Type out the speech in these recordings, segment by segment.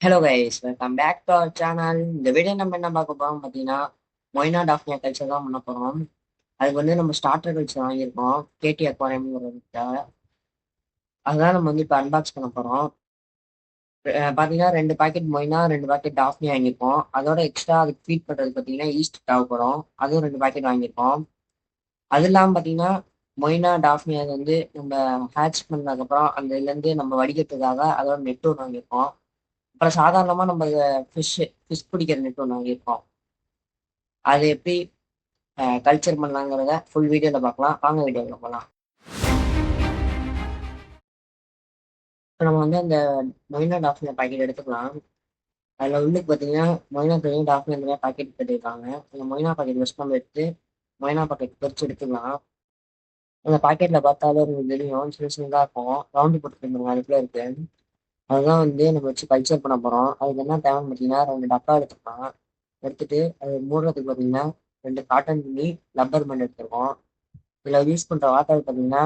Hello guys, welcome back to our channel. இந்த video நம்ம என்ன பார்க்க போறோம் பார்த்தீங்கன்னா, மொய்னா டாஃப்னியா கல்ச்சர் தான் பண்ண போகிறோம். அதுக்கு வந்து நம்ம ஸ்டார்டர் கல்ச்சர் வாங்கியிருக்கோம், கேடி அக்வாரியம்ங்கிறதுக்கிட்ட. அதுதான் நம்ம வந்து இப்போ அன்பாக்ஸ் பண்ண போகிறோம். பார்த்தீங்கன்னா 2 பாக்கெட் மொய்னா, 2 பாக்கெட் டாஃப்னியா வாங்கியிருக்கோம். அதோட எக்ஸ்ட்ரா அதுக்கு ஃபீட் பண்ணுறது பார்த்தீங்கன்னா ஈஸ்ட் தேவைப்படும். அதுவும் 2 பாக்கெட் வாங்கியிருக்கோம். அது இல்லாமல் பார்த்தீங்கன்னா மொய்னா டாஃப்னியா வந்து நம்ம ஹேட்ச் பண்ணதுக்கப்புறம் அந்த இதுலேருந்து நம்ம வடிக்கிறதுக்காக அதோட நெட் ஒன்று வாங்கியிருக்கோம். அப்புறம் சாதாரணமாக நம்ம ஃபிஷ் பிடிக்கிற நெட் ஒன்று வாங்கியிருக்கோம். அது எப்படி கல்ச்சர் பண்ணலாங்கிறத ஃபுல் வீடியோவில் பார்க்கலாம். வாங்க வீடியோவில் போகலாம். இப்போ நம்ம வந்து அந்த மொய்னா டாஃபினியா பாக்கெட் எடுத்துக்கலாம். அதில் உள்ளுக்கு பார்த்தீங்கன்னா மொய்னா தெரியும் டாஃபினியா நிறையா பாக்கெட் கட்டியிருக்காங்க. அந்த மொய்னா பாக்கெட் ஃபஸ்ட் நம்ம எடுத்து மொய்னா பாக்கெட் பிரித்து எடுத்துக்கலாம். அந்த பாக்கெட்டில் பார்த்தாலே உங்களுக்கு தெரியும், சின்ன சின்னதாக இருக்கும், ரவுண்டு போட்டுருக்கோம் அதுக்குள்ளே இருக்கு. அதுதான் வந்து நம்ம வச்சு கல்ச்சர் பண்ண போகிறோம். அதுக்கு என்ன தேவைன்னு பார்த்தீங்கன்னா 2 டப்பா எடுத்துக்கலாம். எடுத்துட்டு அது மூடுறதுக்கு பார்த்தீங்கன்னா 2 காட்டன் துணி, ரப்பர் பேண்ட் எடுத்துருக்கோம். இதில் யூஸ் பண்ணுற வாட்டர் பார்த்தீங்கன்னா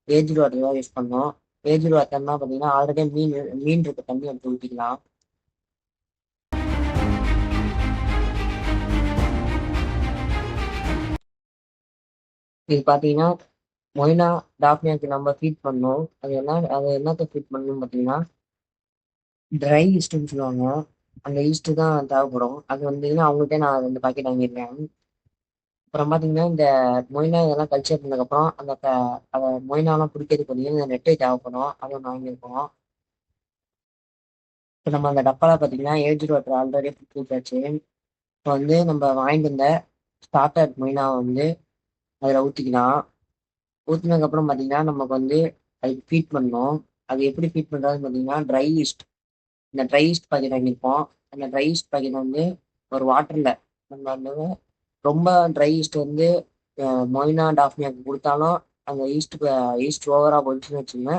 ஏஜ்டு வாட்டர் தான் யூஸ் பண்ணோம். ஏஜ்டு வாட்டர்னா பார்த்தீங்கன்னா ஆல்ரெடி மீன் மீன் இருக்க தண்ணி எடுத்து ஊற்றிக்கலாம். இது பார்த்தீங்கன்னா மொய்னா டாஃப்னியாக்கு நம்ம ஃபீட் பண்ணோம். அது என்னத்தை ஃபீட் பண்ணணும்னு பார்த்தீங்கன்னா ட்ரை ஈஸ்ட்டுன்னு சொல்லுவாங்க. அந்த ஈஸ்ட்டு தான் தேவைப்படும். அது வந்தீங்கன்னா அவங்கள்ட்ட நான் 2 பாக்கெட் வாங்கியிருக்கேன். அப்புறம் பார்த்தீங்கன்னா இந்த மொய்னா இதெல்லாம் கல்ச்சர் பண்ணதுக்கப்புறம் அதை மொய்னாலாம் பிடிக்கிறதுக்கு பார்த்தீங்கன்னா இந்த நெட்டை தேவைப்படும். அது ஒன்று வாங்கியிருக்கோம். இப்போ நம்ம அந்த டப்பாவில் பார்த்தீங்கன்னா ஏஜ்டு வாட்டர் ஆல்ரெடி பிடிச்சி வச்சாச்சு. இப்போ வந்து நம்ம வாங்கிட்டு வந்த ஸ்டார்டர் மொய்னா வந்து அதில் ஊற்றிக்கலாம். ஊற்றினதுக்கப்புறம் பார்த்தீங்கன்னா நமக்கு வந்து அதுக்கு ஃபீட் பண்ணணும். அது எப்படி ஃபீட் பண்ணுறதுன்னு பார்த்தீங்கன்னா ட்ரை ஈஸ்ட். இந்த ட்ரை ஈஸ்ட் பாக்கெட் வாங்கியிருப்போம். அந்த ட்ரை ஈஸ்ட் பாக்கெட் வந்து ஒரு வாட்டரில் நம்ம வந்து ரொம்ப ட்ரை ஈஸ்ட் வந்து மொய்னா டாஃப்னியாக்கு கொடுத்தாலும் அந்த ஈஸ்ட் ஓவராக போயிடுச்சுன்னு வச்சுங்க,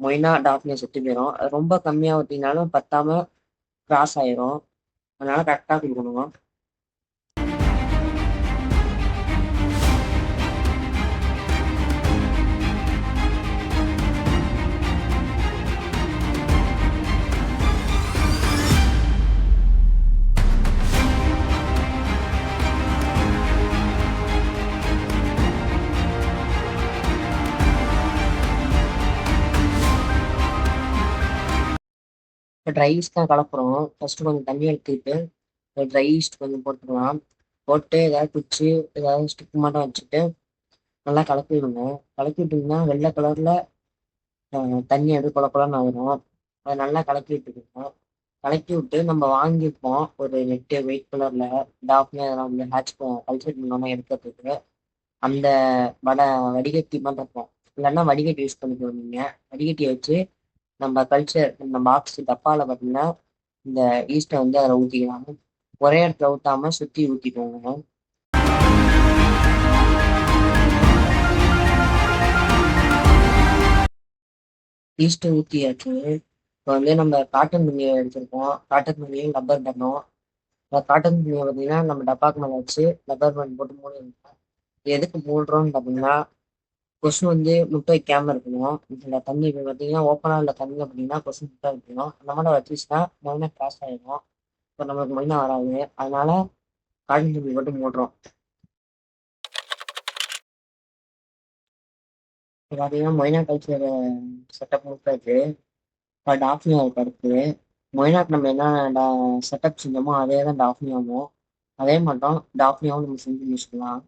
மொய்னா டாஃப்னியா செத்து போயிடும். அது ரொம்ப கம்மியாக ஊற்றினாலும் பத்தாமல் கிராஸ் ஆயிரும். அதனால கரெக்டாக கொடுக்கணும். இப்போ ட்ரை ஈஸ்ட் தான் கலப்புறோம். ஃபர்ஸ்ட் கொஞ்சம் தண்ணி எடுத்துக்கிட்டு ட்ரை ஈஸ்ட் கொஞ்சம் போட்டுக்கலாம். போட்டு ஏதாவது குச்சி ஏதாவது ஸ்டிக் மட்டும் வச்சுட்டு நல்லா கலக்கி விடுங்க. கலக்கி விட்டிங்கன்னா வெள்ளை கலரில் தண்ணி அது குழ குழன்னு ஆயிரும். அதை நல்லா கலக்கி விட்டுக்கணும். கலக்கி விட்டு நம்ம வாங்கியிருப்போம் ஒரு நெட்டு ஒயிட் கலரில் டாஃப்னே அதெல்லாம் வந்து கல்ச்சர் பண்ணாமல் எடுக்கிறதுக்கு அந்த வடை வடிகட்டி மட்டும் இருக்கும். இல்லைன்னா வடிகட்டி யூஸ் பண்ணிக்கணும். நீங்கள் வடிகட்டியை வச்சு நம்ம கல்ச்சர் நம்ம பாக்ஸ் டப்பாவில் பார்த்தீங்கன்னா இந்த ஈஸ்ட்டை வந்து அதில் ஊற்றிக்கலாம். ஒரே இடத்துல ஊற்றாமல் சுற்றி ஊற்றிக்கோங்க. ஈஸ்ட்டை ஊற்றியாச்சு. இப்போ வந்து நம்ம காட்டன் துணியை எடுத்திருக்கோம். காட்டன் துணியும் ரப்பர் பண்ணோம். காட்டன் துணியை பார்த்தீங்கன்னா நம்ம டப்பாக்கு மேலே வச்சு ரப்பர் பேண்ட் போட்டு மூடிருக்கோம். இது எதுக்கு மூடுறோம்னு பார்த்தீங்கன்னா கொசு வந்து முட்டை வைக்காம இருக்கணும். இதில் தண்ணி இப்போ பார்த்தீங்கன்னா ஓப்பனாக உள்ள தண்ணி அப்படின்னா கொசு முட்டை வைக்கணும். அந்த மாதிரி வச்சுச்சுன்னா மொயினா கிராஸ் ஆகிடும். இப்போ நமக்கு மொயினா வராது. அதனால காட்டன் துணி போட்டு மூடுறோம். இப்போ பார்த்தீங்கன்னா மொயினா கல்ச்சர் செட்டப் முடிச்சாச்சு. இப்போ டாஃப்னியா இருக்கு அடுத்து. மொயினாக்கு நம்ம என்ன செட்டப் செஞ்சோமோ அதே தான் டாஃப்னியாவும். அதே மட்டும் டாஃப்னியாவும் நம்ம செஞ்சு முடிச்சுக்கலாம்.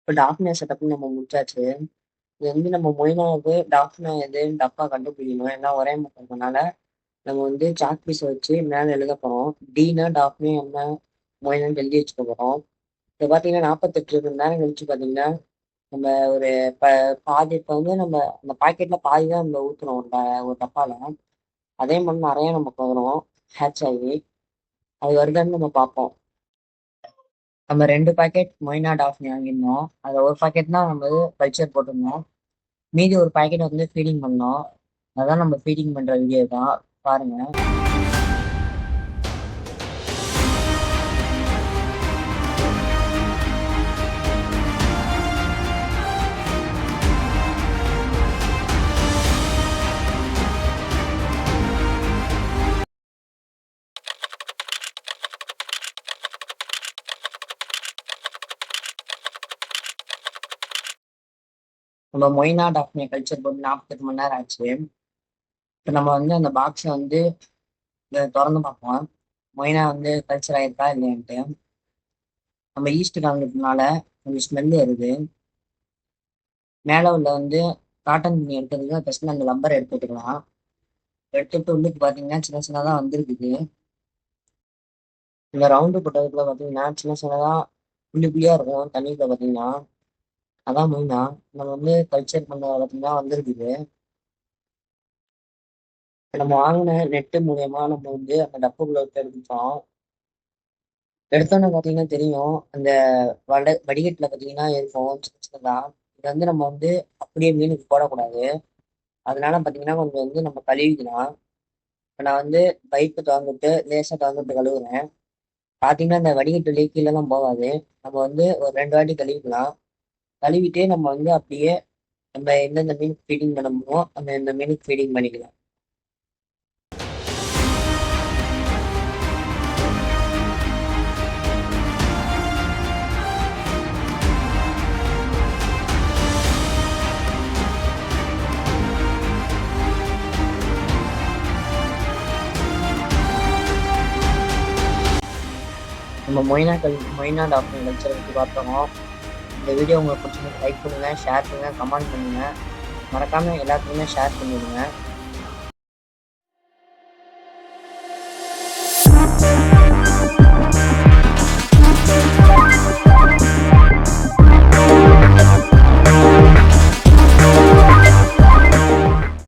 இப்போ டாஃப்னியா செட்டப் நம்ம முடிச்சாச்சு. இது வந்து நம்ம மொய்னாவுக்கு டாஃப்னா எதுன்னு டப்பா கண்டுபிடிக்கணும். எல்லாம் ஒரே மாதிரி இருக்கனால நம்ம வந்து சாக் பீஸை வச்சு மேலே எழுத போகிறோம். டீனா டாஃப்னா என்ன மொய்னான்னு எழுதி வச்சுக்க போகிறோம். இப்போ பார்த்தீங்கன்னா 48 மணி நேரம் கழிச்சு பார்த்தீங்கன்னா நம்ம ஒரு ப பாதி இப்போ வந்து நம்ம அந்த பாக்கெட்டில் பாதி தான் நம்ம ஊற்றுறோம் ஒரு டப்பாவில். அதே மாதிரி நிறைய நமக்கு வரும் ஹேட்ச் ஆகி. அது வருதான்னு நம்ம பார்ப்போம். நம்ம 2 பாக்கெட் மொய்னா டாஃப்னி வாங்கியிருந்தோம். அதில் ஒரு பாக்கெட் தான் நம்ம கல்ச்சர் போட்டிருந்தோம். மீதி ஒரு பாக்கெட் வந்து ஃபீடிங் பண்ணோம். அதான் நம்ம ஃபீடிங் பண்ணுற வீடியோ தான், பாருங்க. நம்ம மொய்னா டாஃப்னியை கல்ச்சர் போட்டு 48 மணி நேரம் ஆச்சு. இப்போ நம்ம வந்து அந்த பாக்ஸை வந்து திறந்து பார்ப்போம். மொய்னா வந்து கல்ச்சர் ஆயிருக்கா இல்லையான்ட்டு. நம்ம ஈஸ்ட் கலந்ததுனால கொஞ்சம் ஸ்மெல் வருது. மேலே உள்ள வந்து காட்டன் துணி எடுக்கிறதுக்கு ஃபஸ்ட்டு அந்த லப்பர் எடுத்துக்கலாம். எடுத்துட்டு உள்ளுக்கு பார்த்தீங்கன்னா சின்ன சின்னதாக வந்திருக்குது. இந்த ரவுண்டு போட்டதுக்குள்ள பார்த்தீங்கன்னா சின்ன சின்னதாக புள்ளி புள்ளியாக இருக்கும் தண்ணிக்குள்ள பார்த்தீங்கன்னா. அதான் மெயினா நம்ம வந்து கல்ச்சர் பண்ண பார்த்தீங்கன்னா வந்திருக்குது. நம்ம வாங்கின நெட்டு மூலியமா நம்ம வந்து அந்த டப்புக்குள்ள விட்டு எடுத்துட்டோம். எடுத்தோன்னு பார்த்தீங்கன்னா தெரியும், அந்த வடிகட்டில் பார்த்தீங்கன்னா இருக்கும் சின்ன சின்னதா. இதை வந்து நம்ம வந்து அப்படியே மீனுக்கு போடக்கூடாது. அதனால பார்த்தீங்கன்னா கொஞ்சம் வந்து நம்ம கழுவிக்கலாம். இப்போ நான் வந்து பைப்பு திறந்துட்டு லேசாக திறந்துட்டு கழுவுறேன். பார்த்தீங்கன்னா இந்த வடிகட்டு கீழே தான் போகாது. நம்ம வந்து ஒரு 2 வாட்டி கழுவிக்கலாம். கழுவிட்டு நம்ம வந்து அப்படியே நம்ம எந்தெந்த மீனுக்கு ஃபீடிங் பண்ண முடியுமோ அந்த இந்த மீனுக்கு ஃபீடிங் பண்ணிக்கலாம். நம்ம மொய்னா டாக்டர் கல்ச்சரை பற்றி பார்த்தோம். இந்த வீடியோ உங்களுக்கு பிடிச்சிருந்தா லைக் பண்ணுங்கள், ஷேர் பண்ணுங்கள், கமெண்ட் பண்ணுங்கள். மறக்காமல் எல்லாத்துக்குமே ஷேர் பண்ணிவிடுங்க.